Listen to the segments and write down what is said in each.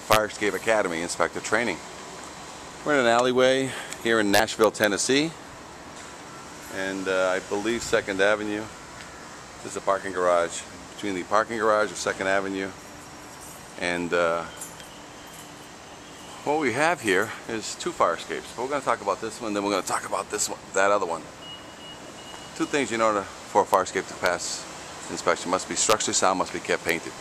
Fire Escape Academy Inspector Training. We're in an alleyway here in Nashville, Tennessee, and I believe 2nd Avenue. This is a parking garage. Between the parking garage of 2nd Avenue and what we have here is 2 fire escapes. But we're going to talk about this one, then we're going to talk about this one, that other one. 2 things in order for a fire escape to pass inspection: must be structurally sound, must be kept painted.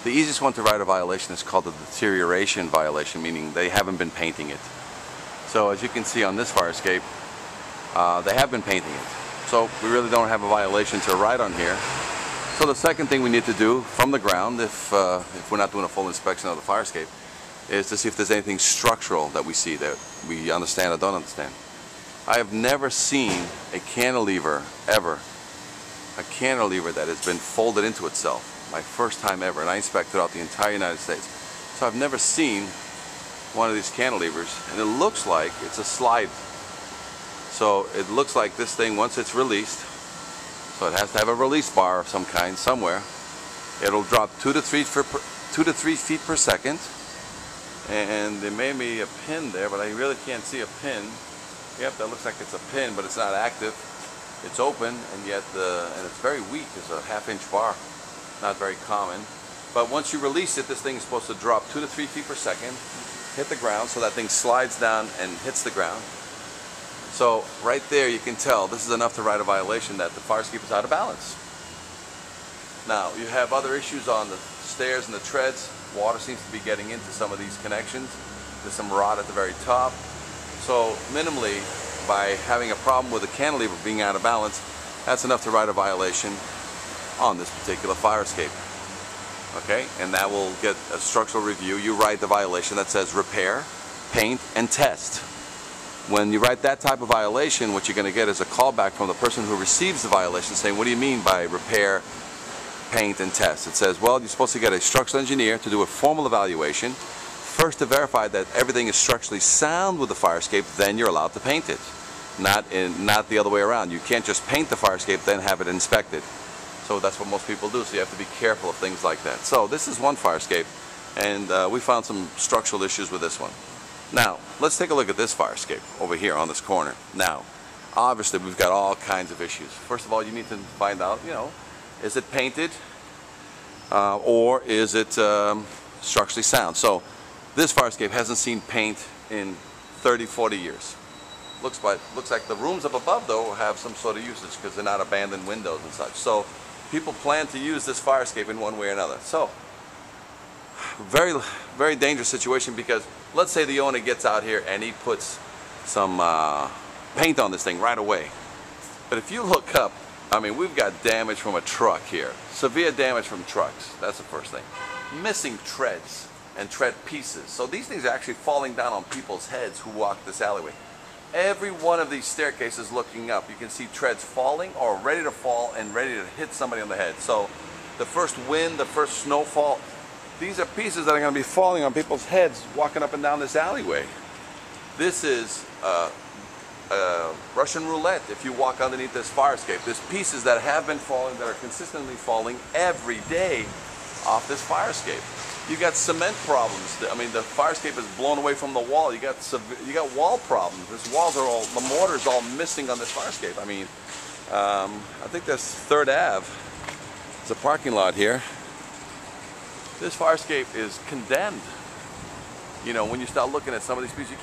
The easiest one to write a violation is called a deterioration violation, meaning they haven't been painting it. So as you can see on this fire escape, they have been painting it. So we really don't have a violation to write on here. So the second thing we need to do from the ground, if we're not doing a full inspection of the fire escape, is to see if there's anything structural that we see that we understand or don't understand. I have never seen a cantilever ever, a cantilever that has been folded into itself. My first time ever, and I inspect throughout the entire United States. So I've never seen one of these cantilevers, and it looks like it's a slide. So it looks like this thing, once it's released, so it has to have a release bar of some kind somewhere, it'll drop 2 to 3 feet per second. And there may be a pin there, but I really can't see a pin. Yep, that looks like it's a pin, but it's not active. It's open, and yet and it's very weak. It's a 1/2-inch bar. Not very common. But once you release it, this thing is supposed to drop 2 to 3 feet per second, hit the ground, so that thing slides down and hits the ground. So right there you can tell this is enough to write a violation that the fire escape is out of balance. Now you have other issues on the stairs and the treads. Water seems to be getting into some of these connections. There's some rot at the very top. So minimally, by having a problem with the cantilever being out of balance, that's enough to write a violation on this particular fire escape. Okay, and that will get a structural review. You write the violation that says repair, paint, and test. When you write that type of violation, what you're going to get is a callback from the person who receives the violation saying, what do you mean by repair, paint, and test? It says, well, you're supposed to get a structural engineer to do a formal evaluation, first to verify that everything is structurally sound with the fire escape, then you're allowed to paint it. Not the other way around. You can't just paint the fire escape, then have it inspected. So that's what most people do, so you have to be careful of things like that. So this is one fire escape, and we found some structural issues with this one. Now, let's take a look at this fire escape over here on this corner. Now, obviously we've got all kinds of issues. First of all, you need to find out, is it painted or is it structurally sound? So this fire escape hasn't seen paint in 30, 40 years. Looks like the rooms up above, though, have some sort of usage because they're not abandoned windows and such. So people plan to use this fire escape in one way or another. So very, very dangerous situation, because let's say the owner gets out here and he puts some paint on this thing right away. But if you look up, I mean, we've got damage from a truck here. Severe damage from trucks. That's the first thing. Missing treads and tread pieces. So these things are actually falling down on people's heads who walk this alleyway. Every one of these staircases looking up, you can see treads falling or ready to fall and ready to hit somebody on the head. So the first wind, the first snowfall, these are pieces that are going to be falling on people's heads walking up and down this alleyway. This is Russian roulette if you walk underneath this fire escape. There's pieces that have been falling, that are consistently falling every day off this fire escape. You got cement problems. I mean, the fire escape is blown away from the wall. You got wall problems. This walls are all, the mortar's all missing on this fire escape. I mean, I think that's 3rd Ave. It's a parking lot here. This fire escape is condemned. When you start looking at some of these pieces, you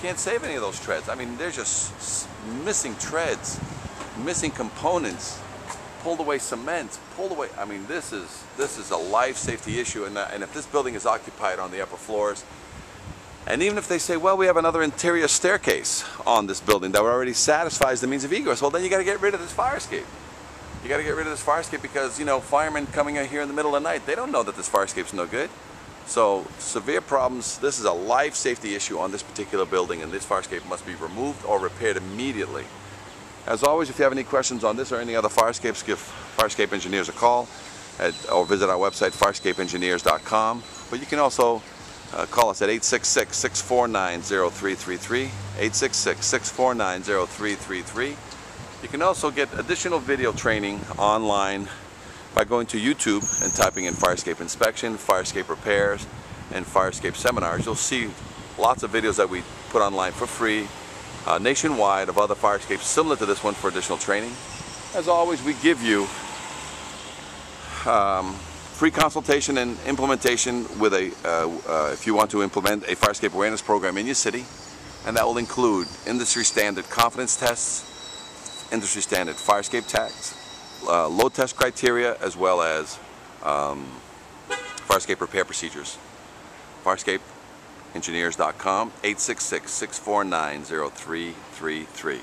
can't save any of those treads. I mean, they're just missing treads, missing components. Pulled away cement, pulled away. I mean, this is a life safety issue, and if this building is occupied on the upper floors, and even if they say, well, we have another interior staircase on this building that already satisfies the means of egress, well, then you got to get rid of this fire escape. You got to get rid of this fire escape because firemen coming in here in the middle of the night, they don't know that this fire escape's no good. So severe problems. This is a life safety issue on this particular building, and this fire escape must be removed or repaired immediately. As always, if you have any questions on this or any other fire escapes, give Fire Escape Engineers a call or visit our website, firescapeengineers.com. But you can also call us at 866-649-0333, 866-649-0333. You can also get additional video training online by going to YouTube and typing in Fire Escape Inspection, Fire Escape Repairs, and fire escape seminars. You'll see lots of videos that we put online for free nationwide of other fire escapes similar to this one for additional training. As always, we give you free consultation and implementation with if you want to implement a fire escape awareness program in your city, and that will include industry standard confidence tests, industry standard fire escape tags, load test criteria, as well as fire escape repair procedures. FireEscapeEngineers.com, 866-649-0333.